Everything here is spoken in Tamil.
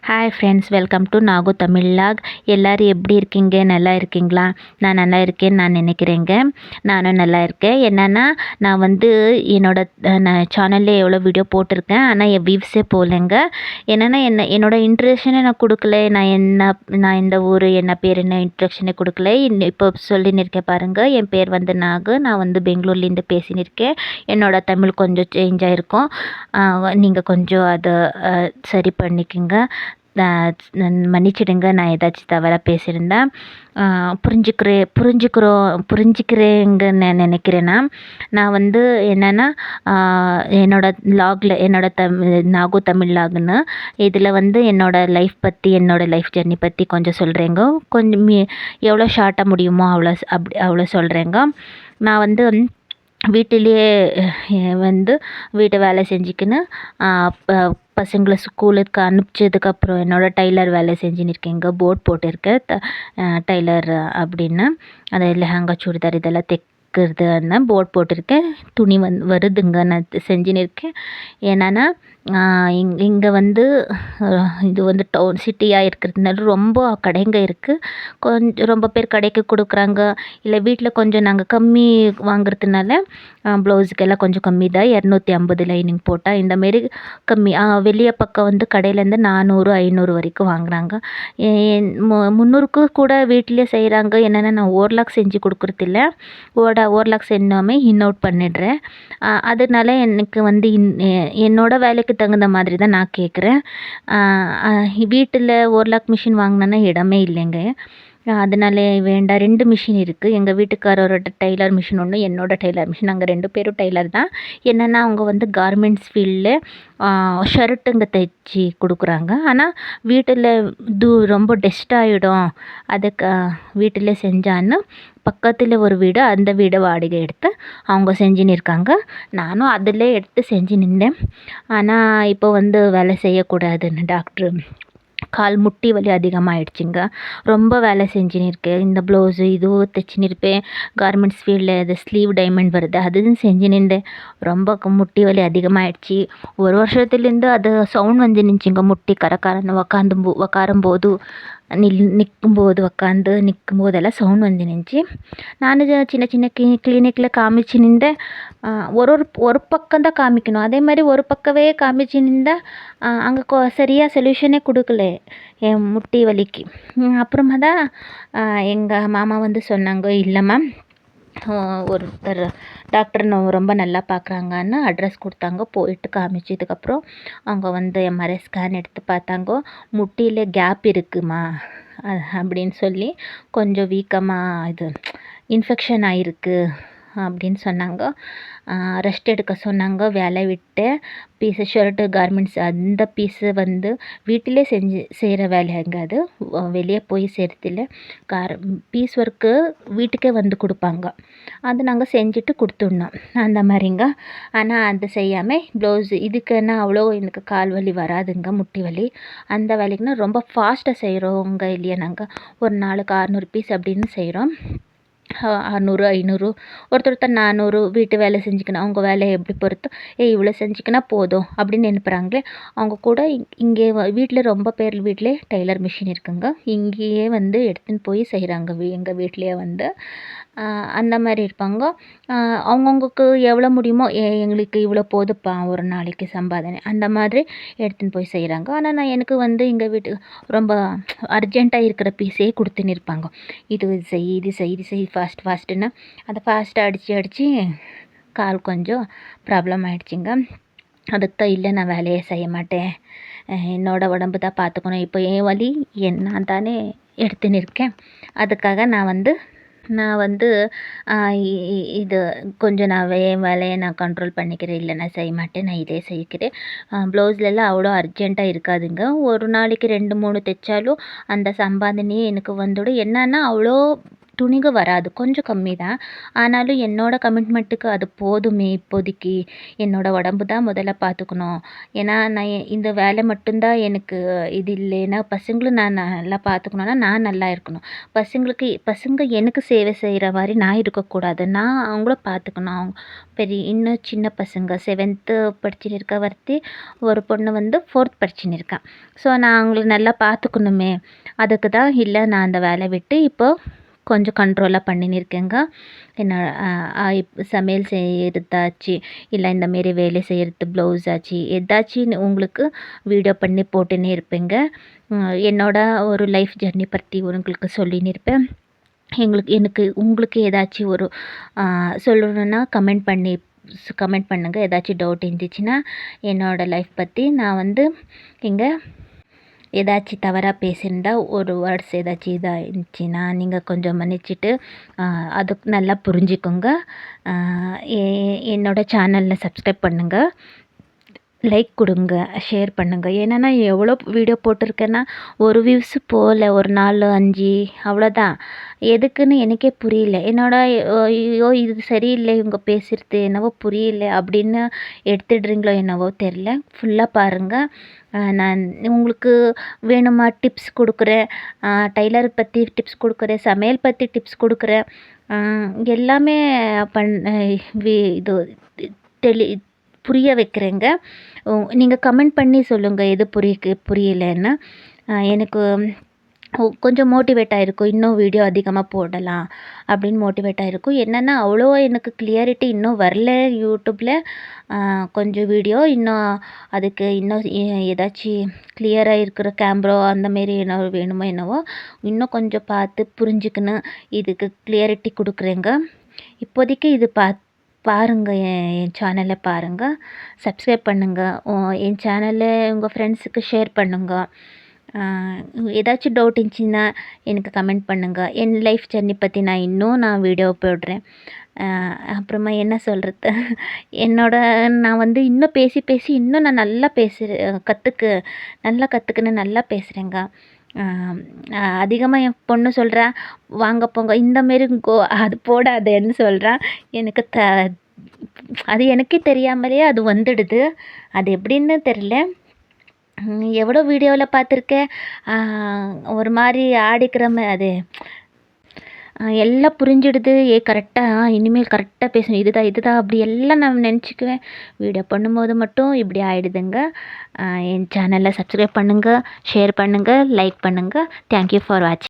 Hi friends, welcome to Nagu Tamil lock. எல்லோரும் எப்படி இருக்கீங்க? நல்லா இருக்கீங்களா? நான் நல்லா இருக்கேன்னு நான் நினைக்கிறேங்க. நானும் நல்லா இருக்கேன். என்னென்னா, நான் வந்து நான் சேனலில் எவ்வளோ வீடியோ போட்டிருக்கேன், ஆனால் என் வியூஸே போகலைங்க. என்னென்னா என்னோட இன்ட்ரடக்ஷனே நான் கொடுக்கல. நான் இந்த ஊர் என்ன பேர் என்ன இன்ட்ரடக்ஷனே கொடுக்கல. இப்போ சொல்லின்னு இருக்கேன் பாருங்கள். என் பேர் வந்து நாகு. நான் வந்து பெங்களூர்லேருந்து பேசின்னு இருக்கேன். என்னோட தமிழ் கொஞ்சம் சேஞ்ச் ஆகிருக்கும். நீங்கள் கொஞ்சம் அதை சரி பண்ணிக்கோங்க. மன்னிச்சிடுங்க, நான் ஏதாச்சும் தவறாக பேசியிருந்தேன். புரிஞ்சுக்கிறேங்கன்னு நான் நினைக்கிறேன்னா, நான் வந்து என்னென்னா, என்னோட நாகு தமிழ் லாக்னு இதில் வந்து என்னோடய லைஃப் ஜர்னி பற்றி கொஞ்சம் சொல்கிறேங்க. கொஞ்சம் எவ்வளோ ஷார்ட்டாக முடியுமோ அவ்வளோ சொல்கிறேங்க. நான் வந்து வீட்டிலேயே வந்து வீட்டு வேலை செஞ்சுக்கின்னு பசங்களை ஸ்கூலுக்கு அனுப்பிச்சதுக்கப்புறம் என்னோடய டைலர் வேலை செஞ்சுன்னு இருக்கேங்க. போர்ட் போட்டிருக்கேன் டைலர் அப்படின்னு. அதை லெஹங்கா சுடிதார் இதெல்லாம் தைக்கிறதுன்னு போர்ட் போட்டிருக்கேன். துணி வருதுங்க. நான் செஞ்சுன்னு இருக்கேன். என்னென்னா, இங்கே வந்து இது வந்து டவுன் சிட்டியாக இருக்கிறதுனால ரொம்ப கடைங்க இருக்குது. கொஞ்சம் ரொம்ப பேர் கடைக்கு கொடுக்குறாங்க. இல்லை வீட்டில் கொஞ்சம் நாங்கள் கம்மி வாங்குறதுனால ப்ளவுஸுக்கெல்லாம் கொஞ்சம் கம்மி தான். 250 லைனிங் போட்டால் இந்தமாரி கம்மி. வெளியே பக்கம் வந்து கடையிலேருந்து 400 500 வரைக்கும் வாங்குறாங்க. 300க்கு கூட வீட்டிலே செய்கிறாங்க. என்னென்னா, நான் ஓர்லாக் செஞ்சு கொடுக்குறதில்ல. ஓர்லாக் செஞ்சாமல் அவுட் பண்ணிடுறேன். அதனால எனக்கு வந்து என்னோடய வேலைக்கு தகுந்த மாதிரி தான் நான் கேட்குறேன். வீட்டில் ஓர்லாக் மிஷின் வாங்கினேன்னா இடமே இல்லைங்க. அதனால வேண்டாம். 2 மிஷின் இருக்குது. எங்கள் வீட்டுக்காரரோட டெய்லர் மிஷின் ஒன்று, என்னோடய டெய்லர் மிஷின். நாங்கள் 2 பேரும் டெய்லர் தான். என்னென்னா, அவங்க வந்து கார்மெண்ட்ஸ் ஃபீல்டில் ஷர்ட்டுங்க தைச்சி கொடுக்குறாங்க. ஆனால் வீட்டில் ரொம்ப டஸ்ட் ஆகிடும், அதுக்கு வீட்டில் செஞ்சான்னு பக்கத்தில் ஒரு வீடு, அந்த வீடை வாடகை எடுத்து அவங்க செஞ்சுன்னு இருக்காங்க. நானும் அதில் எடுத்து செஞ்சு நின்றேன். ஆனால் இப்போ வந்து வேலை செய்யக்கூடாதுன்னு டாக்டர் கால் முட்டி வலி அதிகமாகிடுச்சிங்க. ரொம்ப வேலை செஞ்சுன்னு இருக்கேன். இந்த ப்ளவுஸு இதுவும் தைச்சின்னு இருப்பேன். கார்மெண்ட்ஸ் ஃபீல்டில் அது ஸ்லீவ் டைமண்ட் வருது, அதுவும் செஞ்சுன்னு இருந்தேன். ரொம்ப முட்டி வலி அதிகமாகிடுச்சி. ஒரு வருஷத்துலேருந்து அது சவுண்ட் வந்து நினச்சிங்க. முட்டி கரக்காரன்னு உக்காரும்போது நிற்கும் போதெல்லாம் சவுண்ட் வந்து நினச்சி நான் சின்ன சின்ன கிளினிக்கில் காமிச்சு நின்றேன். ஒரு பக்கம் தான் காமிக்கணும். அதே மாதிரி ஒரு பக்கமே காமிச்சு நின்றா அங்கே சரியாக சொல்யூஷனே கொடுக்கல என் முட்டி வலிக்கு. அப்புறமா தான் எங்கள் மாமா வந்து சொன்னாங்க, இல்லை மேம், ஒருத்தர் டாக்டர் ரொம்ப நல்லா பார்க்குறாங்கன்னு அட்ரஸ் கொடுத்தாங்க. போயிட்டு காமிச்சதுக்கப்புறம் அவங்க வந்து எம்ஆர்ஐ ஸ்கேன் எடுத்து பார்த்தாங்க. முட்டியில் கேப் இருக்குமா அப்படின்னு சொல்லி, கொஞ்சம் வீக்கமாக இது இன்ஃபெக்ஷன் ஆகிருக்கு அப்படின்னு சொன்னாங்க. ரெஸ்ட் எடுக்க சொன்னாங்க. வேலை விட்டு பீஸு ஷர்ட்டு கார்மெண்ட்ஸ் அந்த பீஸு வந்து வீட்டிலே செய்கிற வேலைங்க. அது வெளியே போய் செய்கிறதில்ல. பீஸ் ஒர்க்கு வீட்டுக்கே வந்து கொடுப்பாங்க. அது நாங்கள் செஞ்சுட்டு கொடுத்துடணும், அந்த மாதிரிங்க. ஆனால் அது செய்யாமல் ப்ளவுஸு இதுக்குன்னா அவ்வளோ எனக்கு கால் வலி வராதுங்க, முட்டி வலி. அந்த வேலைக்குன்னா ரொம்ப ஃபாஸ்ட்டாக செய்கிறோங்க இல்லையா. நாங்கள் ஒரு நாளுக்கு 600 பீஸ் அப்படின்னு செய்கிறோம். 600 500 ஒருத்தர் 400 வீட்டு வேலை செஞ்சுக்கணும். அவங்க வேலையை எப்படி பொறுத்து இவ்வளோ செஞ்சுக்கினா போதும் அப்படின்னு நினைப்புறாங்களே. அவங்க கூட இங்கே வீட்டில் ரொம்ப பேர் வீட்டிலே டெய்லர் மிஷின் இருக்குங்க. இங்கேயே வந்து எடுத்துன்னு போய் செய்கிறாங்க. எங்கள் வீட்லேயே வந்து அந்த மாதிரி இருப்பாங்க. அவங்கவுங்களுக்கு எவ்வளோ முடியுமோ, எங்களுக்கு இவ்வளோ போதுப்பா ஒரு நாளைக்கு சம்பாதனை, அந்த மாதிரி எடுத்துன்னு போய் செய்கிறாங்க. ஆனால் நான் எனக்கு வந்து எங்கள் வீட்டுக்கு ரொம்ப அர்ஜெண்ட்டாக இருக்கிற பீஸே கொடுத்துன்னு இருப்பாங்க. இது செய் ஃபாஸ்ட்டுன்னு அதை ஃபாஸ்ட்டாக அடித்து கால் கொஞ்சம் ப்ராப்ளம் ஆகிடுச்சிங்க. அதுக்கு தான், இல்லை நான் வேலையே செய்ய மாட்டேன், என்னோடய உடம்பு தான் பார்த்துக்கணும், இப்போ என் வலி நான் தானே எடுத்துன்னு இருக்கேன். அதுக்காக நான் வந்து இது கொஞ்சம் நான் என் வேலையை நான் கண்ட்ரோல் பண்ணிக்கிறேன். இல்லை நான் செய்ய மாட்டேன், நான் இதே செய்கிறேன். ப்ளவுஸ்லலாம் அவ்வளோ அர்ஜெண்ட்டாக இருக்காதுங்க. ஒரு நாளைக்கு 2 3 தைச்சாலும் அந்த சம்பாதனையே எனக்கு வந்துடும். என்னன்னா, அவ்வளோ துணிக வராது. கொஞ்சம் கம்மி தான். ஆனாலும் என்னோட கமிட்மெண்ட்டுக்கு அது போதுமே இப்போதைக்கு. என்னோட உடம்பு தான் முதல்ல பார்த்துக்கணும். ஏன்னா, நான் இந்த வேலை மட்டும் தான் எனக்கு இது இல்லைன்னா, பசங்களும் நான் நல்லா பார்த்துக்கணும்னா, நான் நல்லா இருக்கணும். பசங்க எனக்கு சேவை செய்ற மாரி நான் இருக்கக்கூடாது. நான் அவங்கள பார்த்துக்கணும். இன்னும் சின்ன பசங்க 7த் படிச்சுன்னு இருக்க ஒருத்தி, ஒரு பொண்ணு வந்து 4த் படிச்சுன்னு இருக்கா. ஸோ, நான் அவங்கள நல்லா பார்த்துக்கணுமே. அதுக்கு தான் நான் அந்த வேலைய விட்டு இப்போ கொஞ்சம் கண்ட்ரோலாக பண்ணின்னு இருக்கேங்க. என்ன சமையல் செய்யறதாச்சு, இல்லை இந்தமாரி வேலை செய்கிறது ப்ளவுஸ் ஆச்சு, எதாச்சும் உங்களுக்கு வீடியோ பண்ணி போட்டுன்னே இருப்பேங்க. என்னோட ஒரு லைஃப் ஜர்னி பற்றி உங்களுக்கு சொல்லின்னு இருப்பேன். உங்களுக்கு ஏதாச்சும் ஒரு சொல்லணுன்னா கமெண்ட் பண்ணுங்க. ஏதாச்சும் டவுட் இருந்துச்சுன்னா என்னோட லைஃப் பற்றி நான் வந்து இங்கே ஏதாச்சும் தவறாக பேசியிருந்தா ஒரு வேர்ட்ஸ் ஏதாச்சும் இதாக இருந்துச்சுன்னா நீங்கள் கொஞ்சம் மன்னிச்சிட்டு அதுக்கு நல்லா புரிஞ்சுக்கோங்க. என்னோட சேனலில் சப்ஸ்கிரைப் பண்ணுங்கள், லைக் கொடுங்க, ஷேர் பண்ணுங்கள். ஏன்னா நான் எவ்வளோ வீடியோ போட்டிருக்கேன்னா ஒரு வியூஸ் போகல, ஒரு 4 5 அவ்வளோதான். எதுக்குன்னு எனக்கே புரியல. ஐயோ இது சரியில்லை, இவங்க பேசுகிறது என்னவோ புரியல அப்படின்னு எடுத்துடுறீங்களோ என்னவோ தெரில. ஃபுல்லாக பாருங்கள். நான் உங்களுக்கு வேணுமா டிப்ஸ் கொடுக்குறேன், டைலர் பற்றி டிப்ஸ் கொடுக்குறேன், சமையல் பற்றி டிப்ஸ் கொடுக்குறேன். எல்லாமே இது தெளி புரிய வைக்கிறேங்க. நீங்கள் கமெண்ட் பண்ணி சொல்லுங்கள் எது புரியலைன்னு. எனக்கு கொஞ்சம் மோட்டிவேட் ஆகிருக்கும். இன்னும் வீடியோ அதிகமாக போடலாம் அப்படின்னு மோட்டிவேட் ஆகிருக்கும். என்னென்னா அவ்வளோ எனக்கு கிளியாரிட்டி இன்னும் வரல யூடியூப்பில். கொஞ்சம் வீடியோ இன்னும் அதுக்கு இன்னும் ஏதாச்சும் கிளியராக இருக்கிற கேமரா அந்தமாரி என்ன வேணுமோ என்னவோ இன்னும் கொஞ்சம் பார்த்து புரிஞ்சுக்கணும். இதுக்கு கிளியாரிட்டி கொடுக்குறேங்க. இப்போதைக்கு இது பாருங்கள், என் சேனலை பாருங்கள், சப்ஸ்கிரைப் பண்ணுங்கள், என் சேனலை உங்கள் ஃப்ரெண்ட்ஸுக்கு ஷேர் பண்ணுங்கள். ஏதாச்சும் டவுட் இருந்துச்சுன்னா எனக்கு கமெண்ட் பண்ணுங்கள். என் லைஃப் ஜர்னி பற்றி நான் வீடியோ போடுறேன். அப்புறமா என்ன சொல்கிறது, நான் வந்து இன்னும் பேசி இன்னும் நான் நல்லா கற்றுக்கின்னு நல்லா பேசுகிறேங்க. அதிகமாக என் பொண்ணு சொல்கிறா, வாங்க போங்க இந்தமாரி அது போடாதேன்னு சொல்கிறா. எனக்கு அது எனக்கே தெரியாமலேயே அது வந்துடுது. அது எப்படின்னு தெரில. எவ்வளோ வீடியோவில் பார்த்துருக்கேன். ஒரு மாதிரி ஆடிக்கிற அது எல்லாம் புரிஞ்சிடுது. கரெக்டாக இனிமேல் கரெக்டாக பேசணும், இதுதான் அப்படி எல்லாம் நான் நினச்சிக்குவேன். வீடியோ பண்ணும்போது மட்டும் இப்படி ஆகிடுதுங்க. என் சேனலை சப்ஸ்கிரைப் பண்ணுங்கள், ஷேர் பண்ணுங்கள், லைக் பண்ணுங்கள். தேங்க்யூ ஃபார் வாட்சிங்.